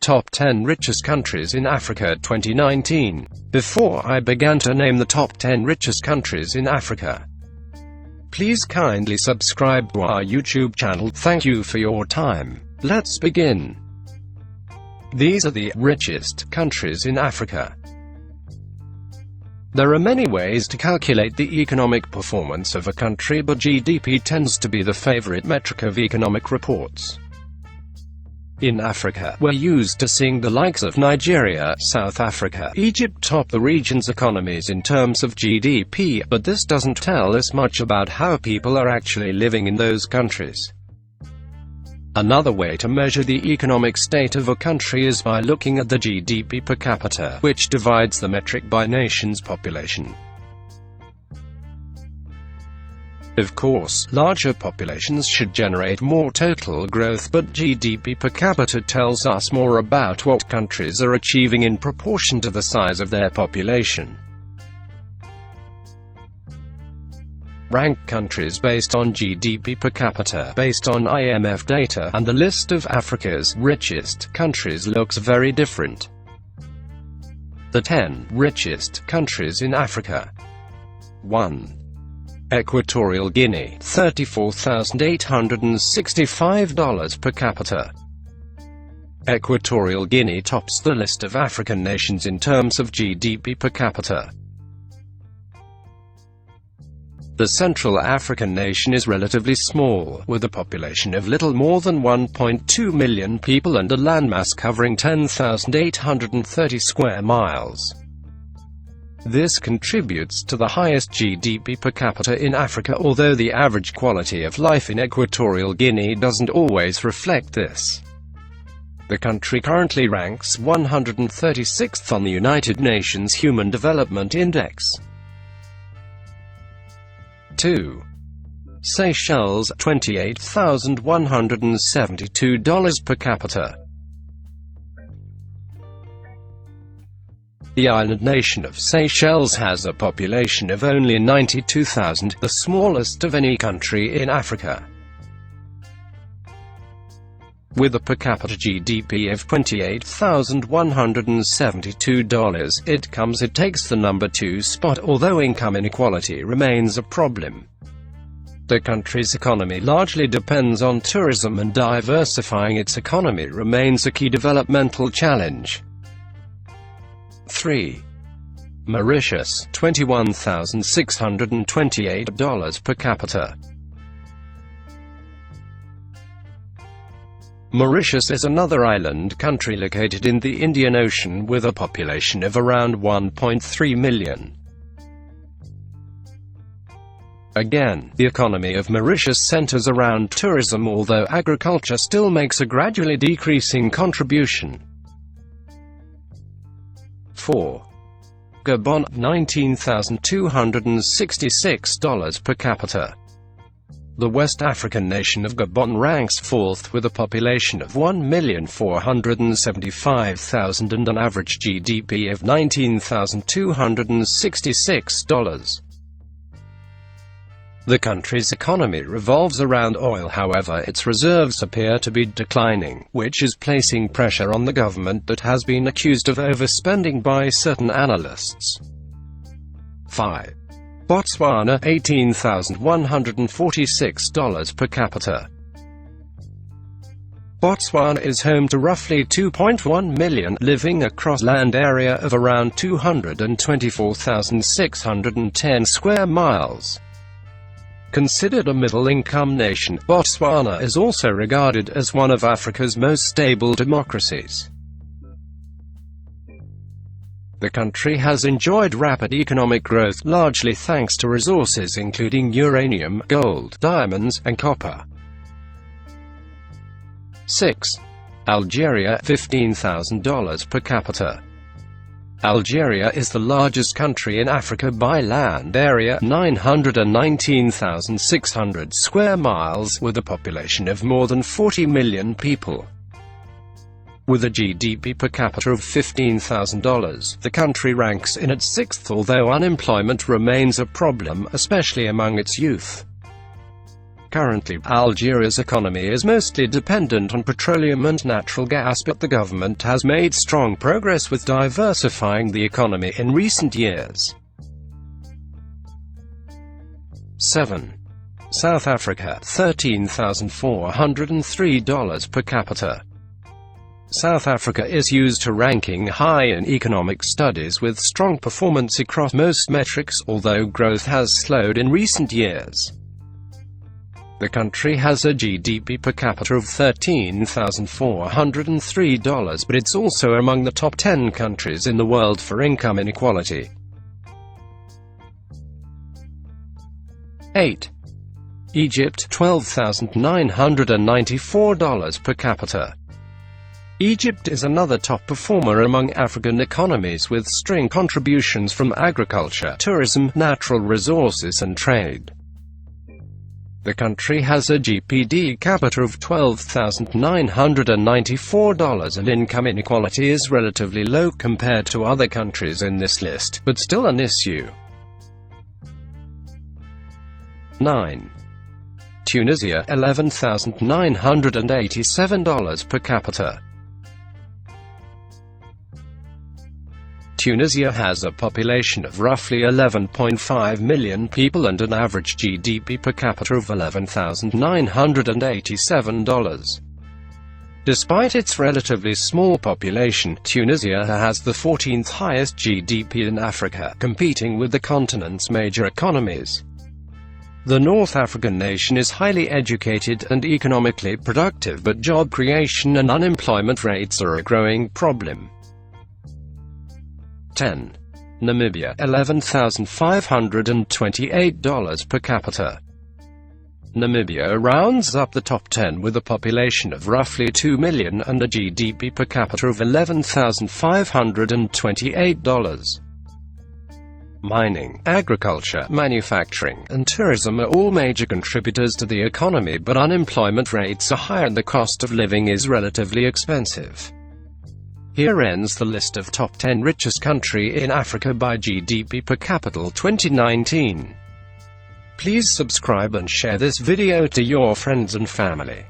top 10 richest countries in Africa 2019. Before I began to name the top 10 richest countries in Africa, please kindly subscribe to our YouTube channel. Thank you for your time. Let's begin. These are the richest countries in Africa. There are many ways to calculate the economic performance of a country, but GDP tends to be the favorite metric of economic reports. In Africa, we're used to seeing the likes of Nigeria, South Africa, Egypt top the region's economies in terms of GDP, but this doesn't tell us much about how people are actually living in those countries. Another way to measure the economic state of a country is by looking at the GDP per capita, which divides the metric by nation's population. Of course, larger populations should generate more total growth, but GDP per capita tells us more about what countries are achieving in proportion to the size of their population. Rank countries based on GDP per capita based on IMF data, and the list of Africa's richest countries looks very different. The 10 richest countries in Africa. 1. Equatorial Guinea, $34,865 per capita. Equatorial Guinea tops the list of African nations in terms of GDP per capita. The Central African nation is relatively small, with a population of little more than 1.2 million people and a landmass covering 10,830 square miles. This contributes to the highest GDP per capita in Africa, although the average quality of life in Equatorial Guinea doesn't always reflect this. The country currently ranks 136th on the United Nations Human Development Index. 2. Seychelles, $28,172 per capita. The island nation of Seychelles has a population of only 92,000, the smallest of any country in Africa. With a per capita GDP of $28,172, it takes the number 2 spot, although income inequality remains a problem. The country's economy largely depends on tourism, and diversifying its economy remains a key developmental challenge. 3. Mauritius, $21,628 per capita. Mauritius is another island country located in the Indian Ocean with a population of around 1.3 million. Again, the economy of Mauritius centers around tourism, although agriculture still makes a gradually decreasing contribution. 4. Gabon, $19,266 per capita. The West African nation of Gabon ranks 4th with a population of 1,475,000 and an average GDP of $19,266. The country's economy revolves around oil, however its reserves appear to be declining, which is placing pressure on the government that has been accused of overspending by certain analysts. 5. Botswana, $18,146 per capita. Botswana is home to roughly 2.1 million, living across land area of around 224,610 square miles. Considered a middle-income nation, Botswana is also regarded as one of Africa's most stable democracies. The country has enjoyed rapid economic growth, largely thanks to resources including uranium, gold, diamonds, and copper. 6. Algeria, $15,000 per capita. Algeria is the largest country in Africa by land area, 919,600 square miles, with a population of more than 40 million people. With a GDP per capita of $15,000, the country ranks in its 6th, although unemployment remains a problem, especially among its youth. Currently, Algeria's economy is mostly dependent on petroleum and natural gas, but the government has made strong progress with diversifying the economy in recent years. 7. South Africa, $13,403 per capita. South Africa is used to ranking high in economic studies with strong performance across most metrics, although growth has slowed in recent years. The country has a GDP per capita of $13,403, but it's also among the top 10 countries in the world for income inequality. 8. Egypt, $12,994 per capita. Egypt is another top performer among African economies with strong contributions from agriculture, tourism, natural resources and trade. The country has a GDP capita of $12,994 and income inequality is relatively low compared to other countries in this list, but still an issue. 9. Tunisia, $11,987 per capita. Tunisia has a population of roughly 11.5 million people and an average GDP per capita of $11,987. Despite its relatively small population, Tunisia has the 14th highest GDP in Africa, competing with the continent's major economies. The North African nation is highly educated and economically productive, but job creation and unemployment rates are a growing problem. 10. Namibia, $11,528 per capita. Namibia rounds up the top 10 with a population of roughly 2 million and a GDP per capita of $11,528. Mining, agriculture, manufacturing, and tourism are all major contributors to the economy, but unemployment rates are high and the cost of living is relatively expensive. Here ends the list of top 10 richest country in Africa by GDP per capita 2019. Please subscribe and share this video to your friends and family.